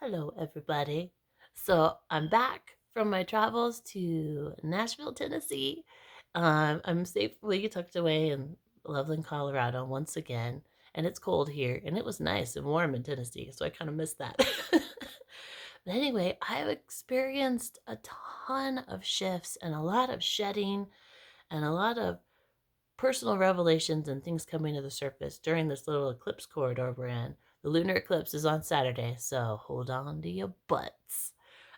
Hello, everybody. So I'm back from my travels to Nashville, Tennessee. I'm safely tucked away in Loveland, Colorado once again, and it's cold here, and it was nice and warm in Tennessee, so I kind of missed that. But anyway, I've experienced a ton of shifts and a lot of shedding and a lot of personal revelations and things coming to the surface during this little eclipse corridor we're in. The lunar eclipse is on Saturday, so hold on to your butts.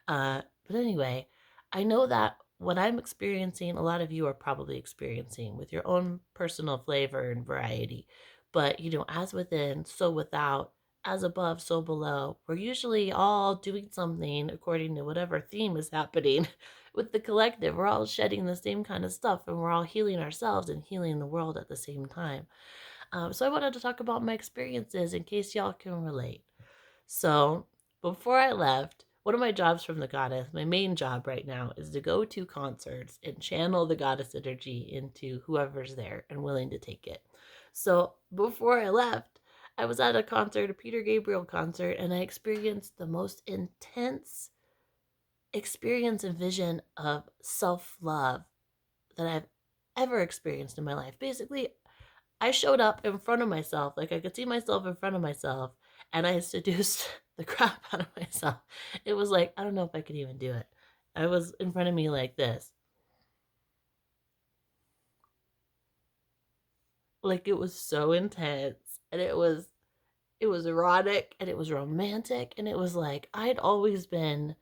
But anyway, I know that what I'm experiencing, a lot of you are probably experiencing with your own personal flavor and variety. But, as within, so without, as above, so below. We're usually all doing something according to whatever theme is happening with the collective. We're all shedding the same kind of stuff and we're all healing ourselves and healing the world at the same time. So I wanted to talk about my experiences in case y'all can relate. So before I left, one of my jobs from the goddess, my main job right now, is to go to concerts and channel the goddess energy into whoever's there and willing to take it. So before I left, I was at a concert, a Peter Gabriel concert, and I experienced the most intense experience and vision of self love that I've ever experienced in my life. Basically, I showed up in front of myself, like I could see myself in front of myself, and I seduced the crap out of myself. It was like, I don't know if I could even do it. I was in front of me like this. Like it was so intense and it was erotic and it was romantic and it was like I'd always been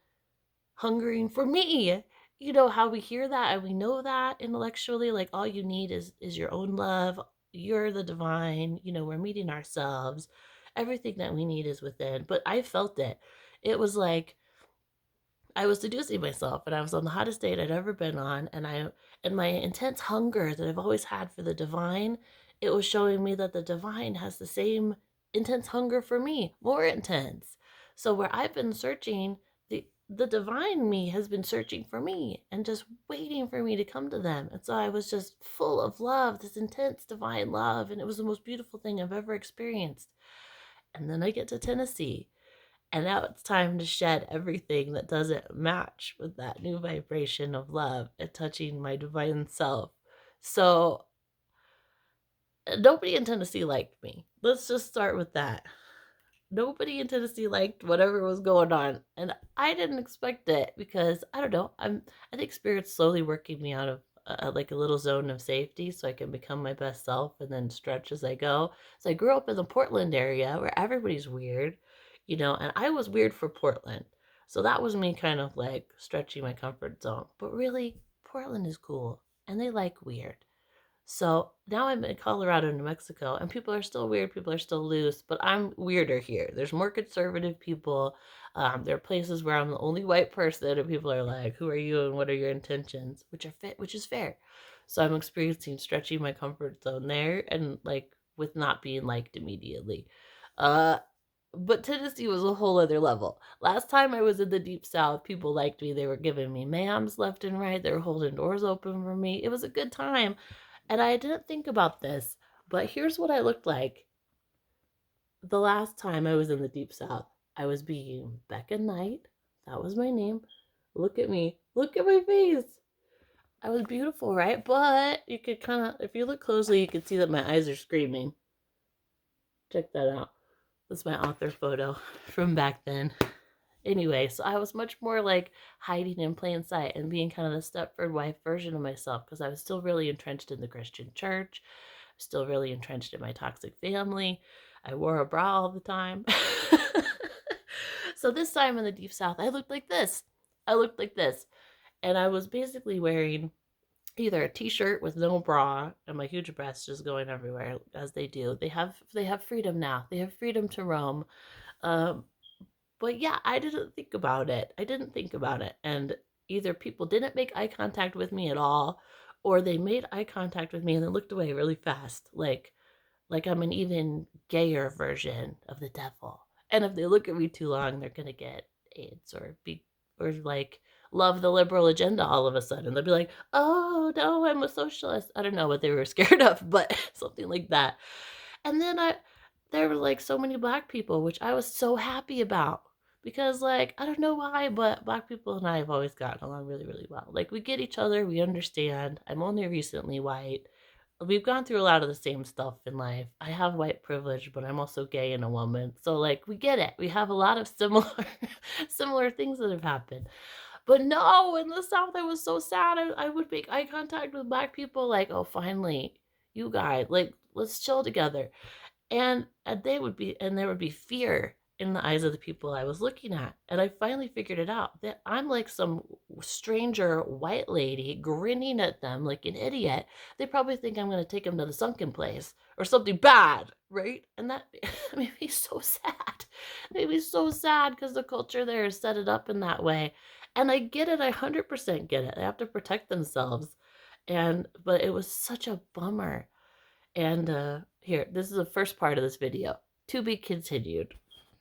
hungering for me. You know how we hear that and we know that intellectually, like all you need is your own love. You're the divine. We're meeting ourselves. Everything that we need is within. But I felt it. It was like I was seducing myself and I was on the hottest date I'd ever been on, and my intense hunger that I've always had for the divine, it was showing me that the divine has the same intense hunger for me, more intense. So where I've been searching, the divine me has been searching for me and just waiting for me to come to them. And so I was just full of love, this intense divine love, and it was the most beautiful thing I've ever experienced. And then I get to Tennessee and now it's time to shed everything that doesn't match with that new vibration of love and touching my divine self. So, nobody in Tennessee liked me. Let's just start with that. Nobody in Tennessee liked whatever was going on. And I didn't expect it because I don't know. I think spirit's slowly working me out of like a little zone of safety so I can become my best self and then stretch as I go. So I grew up in the Portland area where everybody's weird, and I was weird for Portland. So that was me kind of like stretching my comfort zone. But really, Portland is cool and they like weird. So now I'm in Colorado, New Mexico, and people are still weird. People are still loose, but I'm weirder here. There's more conservative people. There are places where I'm the only white person, and people are like, "Who are you, and what are your intentions?" Which are fit, which is fair. So I'm experiencing stretching my comfort zone there, and like with not being liked immediately. Uh, but Tennessee was a whole other level. Last time I was in the deep south, people liked me. They were giving me ma'ams left and right. They were holding doors open for me. It was a good time. And I didn't think about this, but here's what I looked like the last time I was in the deep south. I was being Becca Knight. That was my name. Look at me. Look at my face. I was beautiful, right? But you could kind of, if you look closely, you can see that my eyes are screaming. Check that out. That's my author photo from back then. Anyway, so I was much more like hiding in plain sight and being kind of the Stepford wife version of myself because I was still really entrenched in the Christian church, still really entrenched in my toxic family. I wore a bra all the time. So this time in the deep south, I looked like this. I looked like this. And I was basically wearing either a t-shirt with no bra and my huge breasts just going everywhere as they do. They have freedom now. They have freedom to roam. Um, but yeah, I didn't think about it. I didn't think about it. And either people didn't make eye contact with me at all, or they made eye contact with me and then looked away really fast, like I'm an even gayer version of the devil. And if they look at me too long, they're gonna get AIDS or like love the liberal agenda all of a sudden. They'll be like, "Oh no, I'm a socialist." I don't know what they were scared of, but something like that. And then there were like so many black people, which I was so happy about. because like I don't know why, but black people and I have always gotten along really, really well. Like we get each other, we understand. I'm only recently white. We've gone through a lot of the same stuff in life. I have white privilege, but I'm also gay and a woman. So like we get it. We have a lot of similar similar things that have happened. But no, in the South I was so sad. I would make eye contact with black people like, "Oh, finally, you guys, like let's chill together." And they would be and there would be fear in the eyes of the people I was looking at. And I finally figured it out that I'm like some stranger white lady grinning at them like an idiot. They probably think I'm going to take them to the sunken place or something bad, right? And that made me so sad. It made me so sad because the culture there is set it up in that way. And I get it. I 100% get it. They have to protect themselves. But it was such a bummer. And here, this is the first part of this video. To be continued.